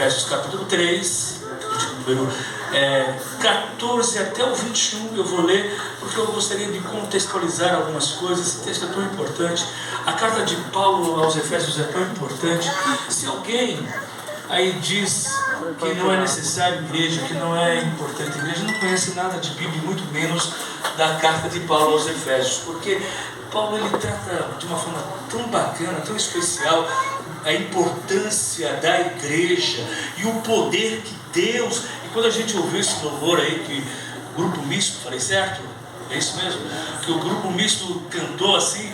Efésios capítulo 3, número 14 até o 21, eu vou ler, porque eu gostaria de contextualizar algumas coisas. Esse texto é tão importante. A carta de Paulo aos Efésios é tão importante. Se alguém aí diz que não é necessário igreja, que não é importante igreja, não conhece nada de Bíblia, muito menos da carta de Paulo aos Efésios, porque Paulo ele trata de uma forma tão bacana, tão especial, a importância da igreja e o poder que Deus. E quando a gente ouviu esse louvor aí, que o grupo misto, falei certo? É isso mesmo? Que o grupo misto cantou assim,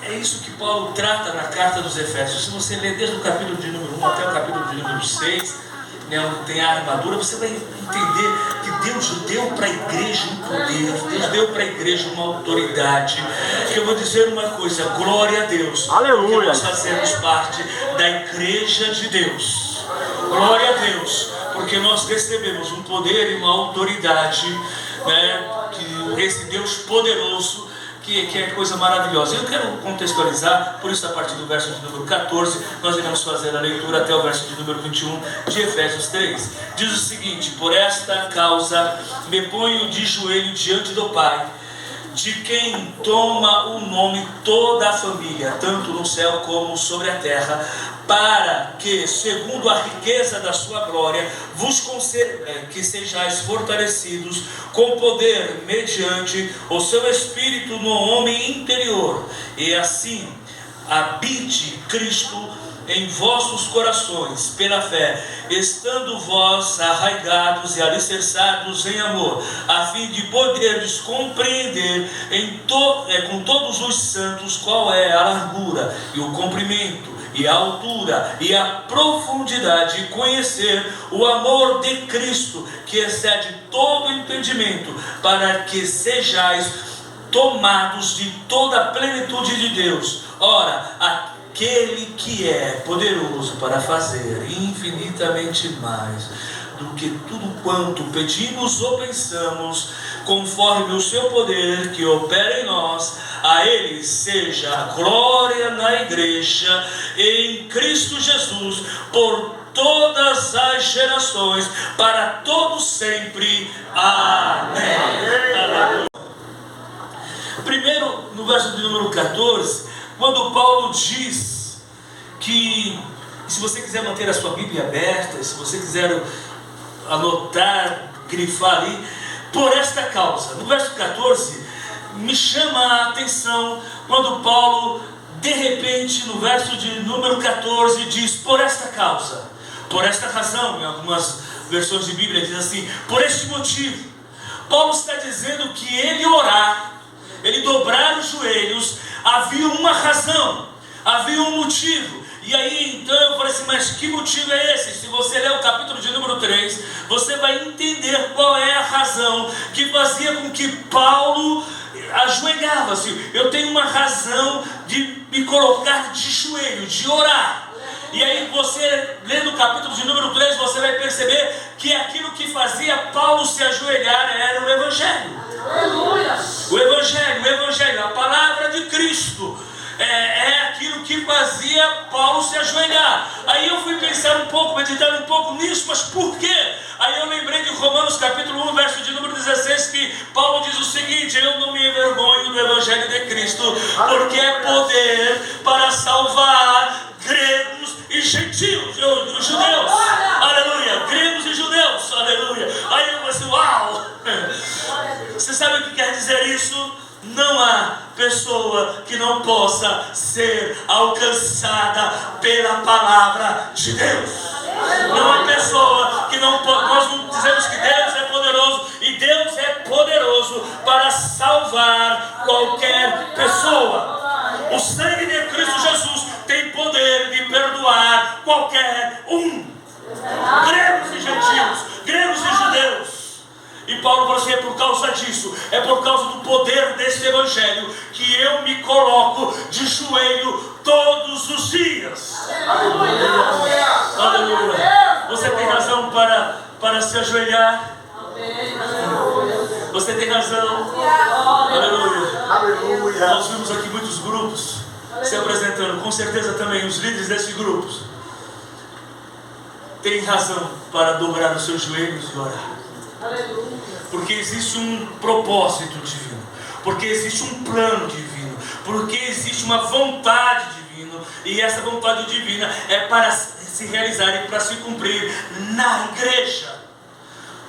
é isso que Paulo trata na carta dos Efésios. Se você ler desde o capítulo de número 1 até o capítulo de número 6, onde tem a armadura, você vai entender que Deus deu para a igreja um poder, Deus deu para a igreja uma autoridade. Que eu vou dizer uma coisa: glória a Deus, aleluia, porque nós fazemos parte da igreja de Deus. Glória a Deus, porque nós recebemos um poder e uma autoridade, que esse Deus poderoso, que é coisa maravilhosa. Eu quero contextualizar, por isso a partir do verso de número 14, nós iremos fazer a leitura até o verso de número 21 de Efésios 3. Diz o seguinte: por esta causa me ponho de joelho diante do Pai, de quem toma o nome toda a família, tanto no céu como sobre a terra, para que, segundo a riqueza da sua glória, vos conceda que sejais fortalecidos com poder mediante o seu Espírito no homem interior, e assim habite Cristo em vossos corações, pela fé, estando vós arraigados e alicerçados em amor, a fim de poderes compreender com todos os santos qual é a largura e o comprimento e a altura e a profundidade, e conhecer o amor de Cristo, que excede todo entendimento, para que sejais tomados de toda a plenitude de Deus. Ora, aquele que é poderoso para fazer infinitamente mais do que tudo quanto pedimos ou pensamos, conforme o seu poder que opera em nós, a ele seja a glória na igreja em Cristo Jesus por todas as gerações, para todos sempre. Amém. Primeiro, no verso de número 14, quando Paulo diz que, se você quiser manter a sua Bíblia aberta, se você quiser anotar, grifar ali, por esta causa. No verso 14, me chama a atenção quando Paulo, de repente, no verso de número 14, diz: por esta causa, por esta razão. Em algumas versões de Bíblia diz assim: por este motivo. Paulo está dizendo que ele orar, ele dobrar os joelhos, havia uma razão, havia um motivo. E aí então eu falei assim: mas que motivo é esse? Se você ler o capítulo de número 3, você vai entender qual é a razão que fazia com que Paulo ajoelhava-se. Eu tenho uma razão de me colocar de joelho, de orar. E aí você, lendo o capítulo de número 3, você vai perceber que aquilo que fazia Paulo se ajoelhar era o Evangelho. Aleluia. O Evangelho, a palavra de Cristo. É aquilo que fazia Paulo se ajoelhar. Aí eu fui pensar um pouco, meditar um pouco nisso, mas por quê? Aí eu lembrei de Romanos capítulo 1, verso de número 16, que Paulo diz o seguinte: eu não me envergonho do Evangelho de Cristo, porque é poder para salvar gregos e gentios, judeus, aleluia, gregos e judeus, aleluia. Aí eu falei: uau! Você sabe o que quer dizer isso? Não há pessoa que não possa ser alcançada pela palavra de Deus. Não há pessoa que não pode. Nós não dizemos que Deus é poderoso, e Deus é poderoso para salvar qualquer pessoa. O sangue de Cristo Jesus tem poder de perdoar qualquer um, gregos e gentios, gregos e judeus. E Paulo falou assim: é por causa disso, é por causa do poder desse Evangelho, que eu me coloco de joelho todos os dias. Aleluia! Aleluia! Você tem razão para se ajoelhar. Você tem razão. Aleluia! Aleluia! Nós vimos aqui muitos grupos se apresentando, com certeza também os líderes desses grupos. tem razão para dobrar os seus joelhos e orar. Porque existe um propósito divino, porque existe um plano divino, porque existe uma vontade divina, e essa vontade divina é para se realizar e para se cumprir na igreja,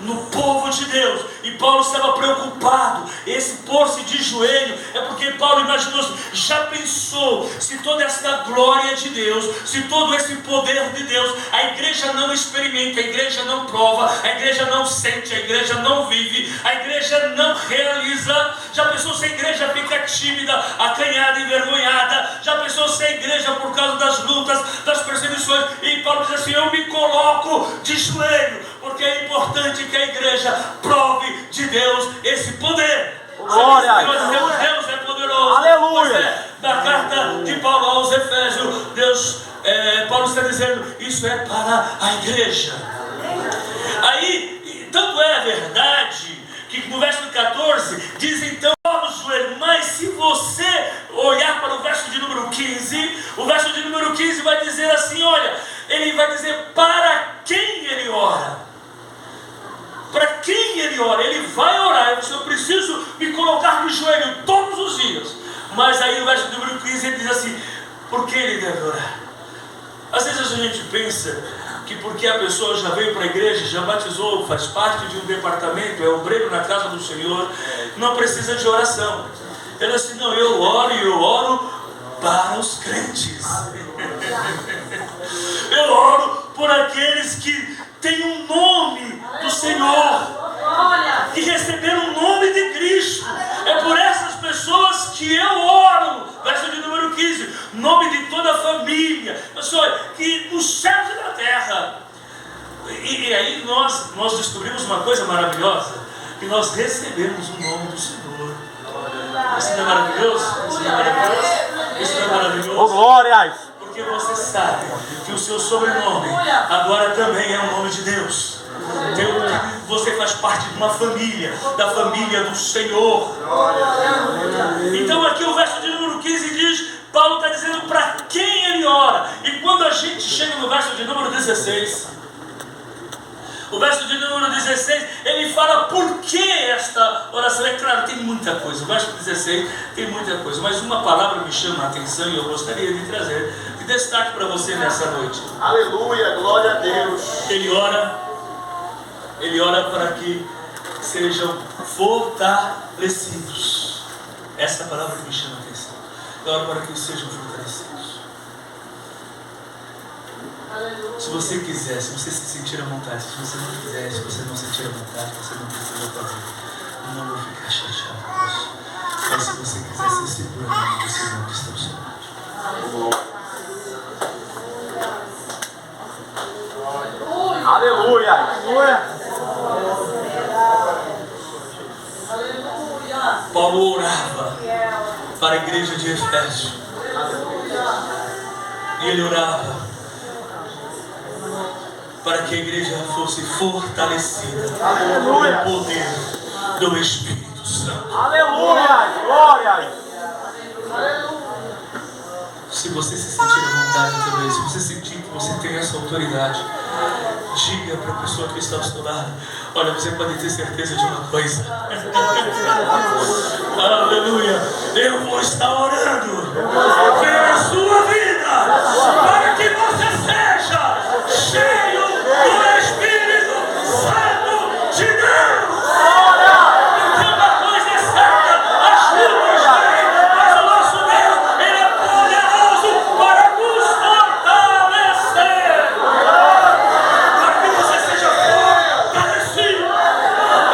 no povo de Deus. E Paulo estava preocupado. Esse pôr-se de joelho é porque Paulo imaginou, já pensou se toda essa glória de Deus, se todo esse poder de Deus, a igreja não experimenta, a igreja não prova, a igreja não sente, a igreja não vive, a igreja não realiza. Já pensou se a igreja fica tímida, acanhada, envergonhada? Já pensou se a igreja, por causa das lutas, das perseguições? E Paulo diz assim: eu me coloco de joelho, porque é importante que a igreja prove de Deus esse poder. Glória! Deus é poderoso. Aleluia! Na carta de Paulo aos Efésios, Paulo está dizendo: isso é para a igreja. Aí, tanto é verdade que no verso 14 diz então: dobra o joelho. Mas se você olhar para o verso de número 15, o verso de número 15 vai dizer assim: olha, ele vai dizer para quem ele ora. Para quem ele ora? Ele vai orar. Eu preciso me colocar de joelho todos os dias. Mas aí no verso número 15 ele diz assim: por que ele deve orar? Às vezes a gente pensa que porque a pessoa já veio para a igreja, já batizou, faz parte de um departamento, é obreiro na casa do Senhor, não precisa de oração. Ele diz assim: não, eu oro para os crentes. Eu oro por aqueles que têm um nome do Senhor, que receberam o nome de Cristo. É por essas pessoas que eu oro. Verso de número 15: nome de toda a família, pessoal, que nos céus e na terra. E aí nós descobrimos uma coisa maravilhosa, que nós recebemos o nome do Senhor. Isso não é maravilhoso? Isso não é maravilhoso? Isso não é maravilhoso? Oh, glórias! Porque você sabe que o seu sobrenome agora também é o nome de Deus. Você faz parte de uma família, da família do Senhor. Então aqui o verso de número 15 diz, Paulo está dizendo para quem ele ora. E quando a gente chega no verso de número 16, o verso de número 16, ele fala por que esta oração. É claro, tem muita coisa. O verso 16 tem muita coisa, mas uma palavra me chama a atenção e eu gostaria de trazer de destaque para você nessa noite. Aleluia, glória a Deus. Ele ora para que sejam fortalecidos. Essa palavra me chama a atenção. Ele ora para que sejam fortalecidos. Se você quiser, se você se sentir à vontade, se você não quiser, se você não sentir à vontade, você não precisa fazer. Eu não vou ficar chateado com isso. Mas se você quiser, se segura na decisão que está ao seu lado. Aleluia! Aleluia! Paulo orava para a igreja de Efésio. E ele orava para que a igreja fosse fortalecida Aleluia. pelo poder do Espírito Santo. Aleluia! Glória! Se você se sentir à vontade também, se você sentir que você tem essa autoridade, diga para a pessoa que está ao seu lado: olha, você pode ter certeza de uma coisa. Aleluia! Eu vou estar orando pela sua vida, para que você seja cheio do Espírito Santo de Deus. Porque uma coisa é certa: as lutas vêm, mas o nosso Deus, Ele é poderoso para nos fortalecer. Para que você seja fortalecido.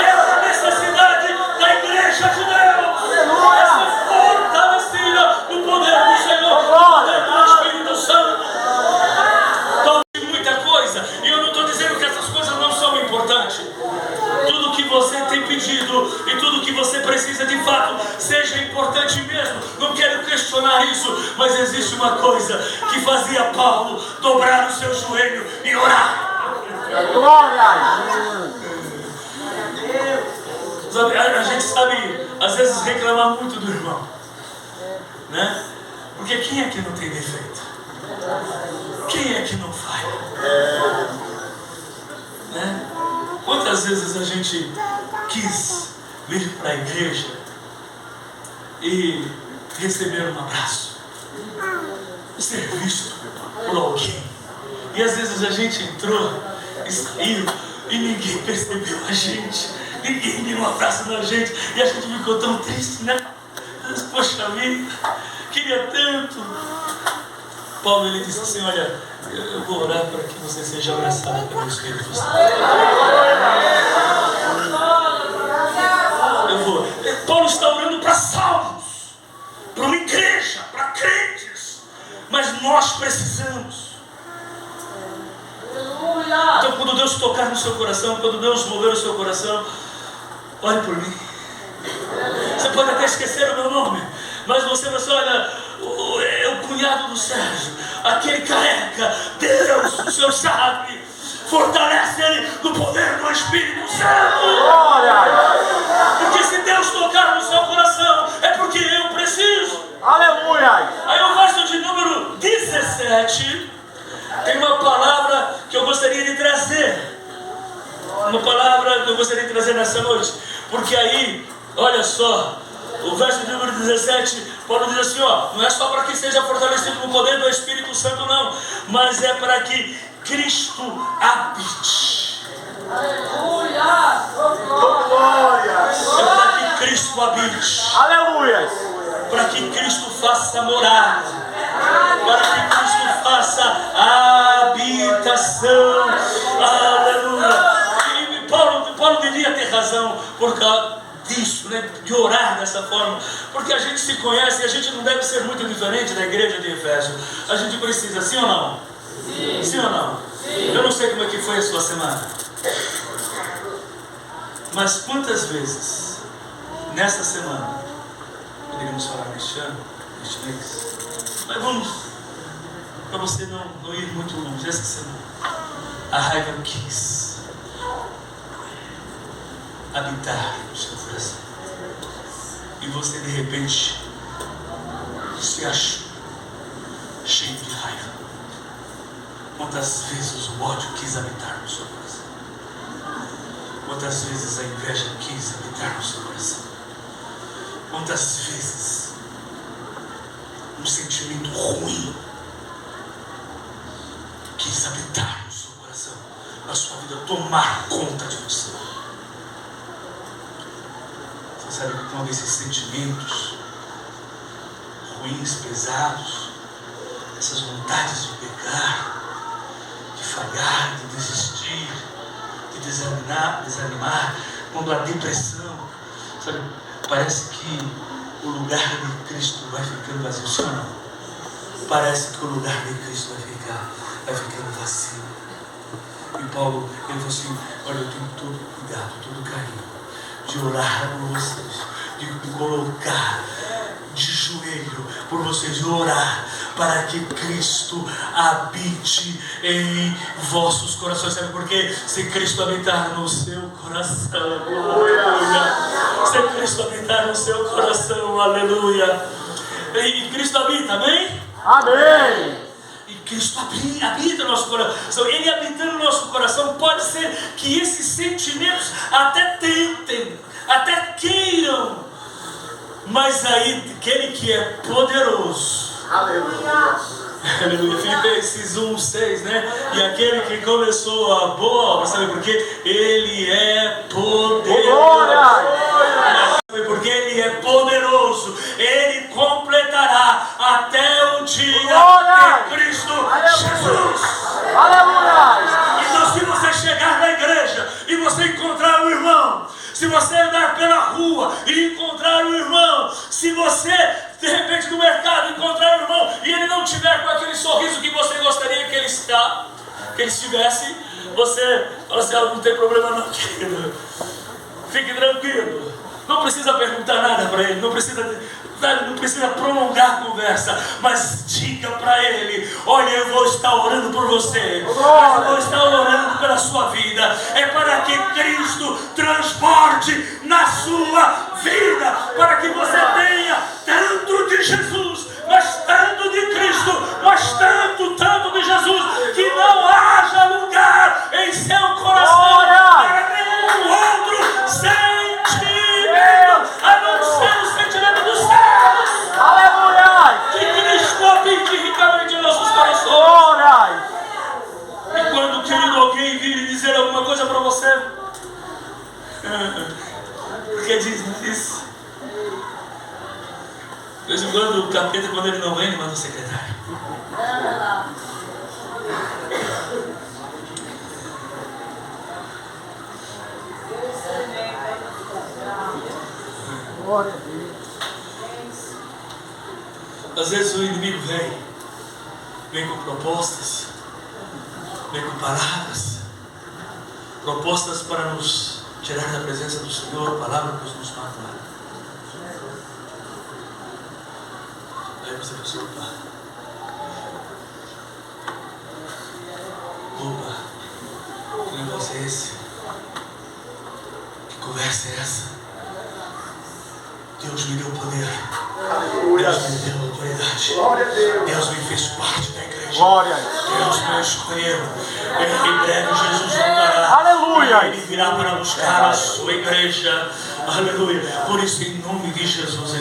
Essa é a necessidade da igreja de Deus. Essa fortalecida no poder do Senhor, no poder do Espírito Santo. Muita coisa, e eu não estou dizendo que essas coisas não são importantes. Tudo que você tem pedido e tudo que você precisa de fato seja importante mesmo, não quero questionar isso, mas existe uma coisa que fazia Paulo dobrar o seu joelho e orar. Glória! A gente sabe às vezes reclamar muito do irmão, né? Porque quem é que não tem defeito? Quem é que não falha? Quantas vezes a gente quis vir para a igreja e receber um abraço, ser visto por alguém, e às vezes a gente entrou e saiu e ninguém percebeu a gente, ninguém deu um abraço na gente, e a gente ficou tão triste, né? Poxa vida, queria tanto. Paulo, ele disse assim: olha, eu vou orar para que você seja abraçado pelo Espírito Santo. Paulo está orando para salvos, para uma igreja, para crentes, mas nós precisamos. Então, quando Deus tocar no seu coração, quando Deus mover o seu coração, ore por mim. Você pode até esquecer o meu nome, mas você vai dizer: olha, é o cunhado do Sérgio, aquele careca. Deus, o Senhor sabe, fortalece ele no poder do Espírito Santo. Porque se Deus tocar no seu coração, é porque eu preciso. Aleluia. Aí o verso de número 17 tem uma palavra que eu gostaria de trazer. Uma palavra que eu gostaria de trazer nessa noite. Porque aí, olha só, o verso de número 17, Paulo diz assim: ó, não é só para que seja fortalecido no poder do Espírito Santo, não, mas é para que Cristo habite. Aleluia. Glória. É para que Cristo habite. Aleluia. Para que Cristo faça morada. Para que Cristo faça habitação. Aleluia. E Paulo devia ter razão por causa disso, né? De orar dessa forma, porque a gente se conhece e a gente não deve ser muito diferente da igreja de Efésio. A gente precisa, sim ou não? Sim, sim ou não? Sim. Eu não sei como é que foi a sua semana, mas quantas vezes nessa semana, poderíamos falar neste ano, neste mês, mas vamos, para você não ir muito longe, essa semana a raiva quis habitar no seu coração, e você de repente se achou cheio de raiva. Quantas vezes o ódio quis habitar no seu coração? Quantas vezes a inveja quis habitar no seu coração? Quantas vezes um sentimento ruim quis habitar no seu coração, na sua vida, tomar conta de você? Sabe que quando esses sentimentos ruins, pesados, essas vontades de pecar, de falhar, de desistir, de desanimar, quando a depressão, sabe, parece que o lugar de Cristo vai ficando vazio, sim ou não? Parece que o lugar de Cristo vai ficando vazio. E Paulo, ele falou assim: olha, eu tenho todo cuidado, todo carinho de orar por vocês, de me colocar de joelho por vocês, de orar para que Cristo habite em vossos corações. Sabe por quê? Se Cristo habitar no seu coração, aleluia. Se Cristo habitar no seu coração, aleluia. E Cristo habita, amém? Amém. E Cristo habita no nosso coração. Ele habitando no nosso coração, pode ser que esses sentimentos até tentem, até queiram, mas aí aquele que é poderoso, Aleluia. aleluia, Filipenses 1:6, né? E aquele que começou a boa obra, sabe por quê? Ele é poderoso. Porque Ele é poderoso, Ele completará até o dia de Cristo Jesus. Aleluia. Então, se você chegar na igreja e você encontrar um irmão, se você andar pela rua e encontrar um irmão, se você de repente no mercado encontrar um irmão e ele não tiver com aquele sorriso que você gostaria que ele estivesse, você fala assim: não tem problema não, querido, fique tranquilo. Não precisa perguntar nada para ele, não precisa prolongar a conversa, mas diga para ele: olha, eu vou estar orando por você, mas eu vou estar orando pela sua vida. É para que Cristo transborde na sua vida, para que você tenha tanto de Jesus, mas tanto de Cristo, mas tanto de Jesus, que não haja lugar em seu coração para nenhum querido, alguém vir dizer alguma coisa para você? Porque diz isso. De vez em quando o capeta, quando ele não vem, ele manda o secretário. Às vezes o inimigo vem com propostas, vem com palavras, propostas para nos tirar da presença do Senhor, palavras para nos matar. Aí você pensa, opa, que negócio é esse? Que conversa é essa? Deus me deu poder. Deus me deu autoridade. Deus me fez parte da igreja. Deus me escolheu. Em breve Jesus voltará. Aleluia. Ele virá para buscar a sua igreja. Aleluia. Por isso, em nome de Jesus,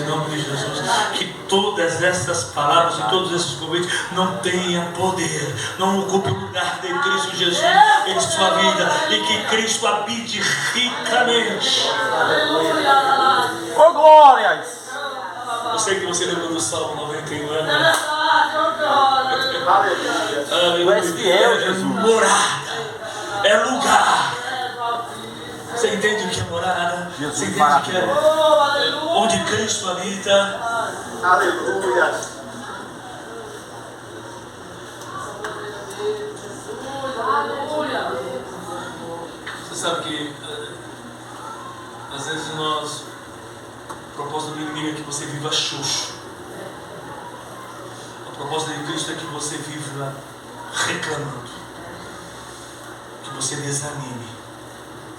que todas essas palavras e todos esses convites não tenham poder, não ocupem o lugar de Cristo Jesus em sua vida, e que Cristo habite ricamente. Oh, glórias! Eu sei que você lembra do Salmo 91, né? Tu és fiel, Jesus. Morada, é lugar. Você entende o que é morada? Jesus, Você entende o que é onde Cristo habita? Aleluia! Você sabe que às vezes a proposta do inimigo é que você viva xoxo. A proposta de Cristo é que você viva reclamando, que você desanime.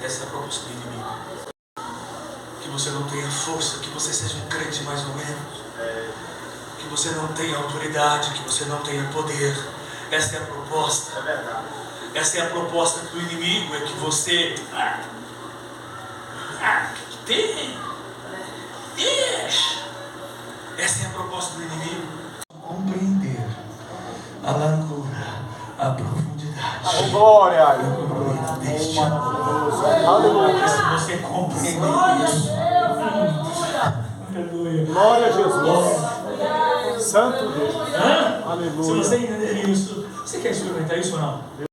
Essa é a proposta do inimigo. Que você não tenha força, que você seja um crente mais ou menos, que você não tenha autoridade, que você não tenha poder. Essa é a proposta. Essa é a proposta do inimigo, é que você deixa. Essa é a proposta do inimigo. Compreender a largura, a profundidade. Glória! Deste amor. Se você compreender isso. Aleluia. Glória a Jesus. Santo Deus. Se Aleluia. você entender isso, você quer experimentar isso ou não?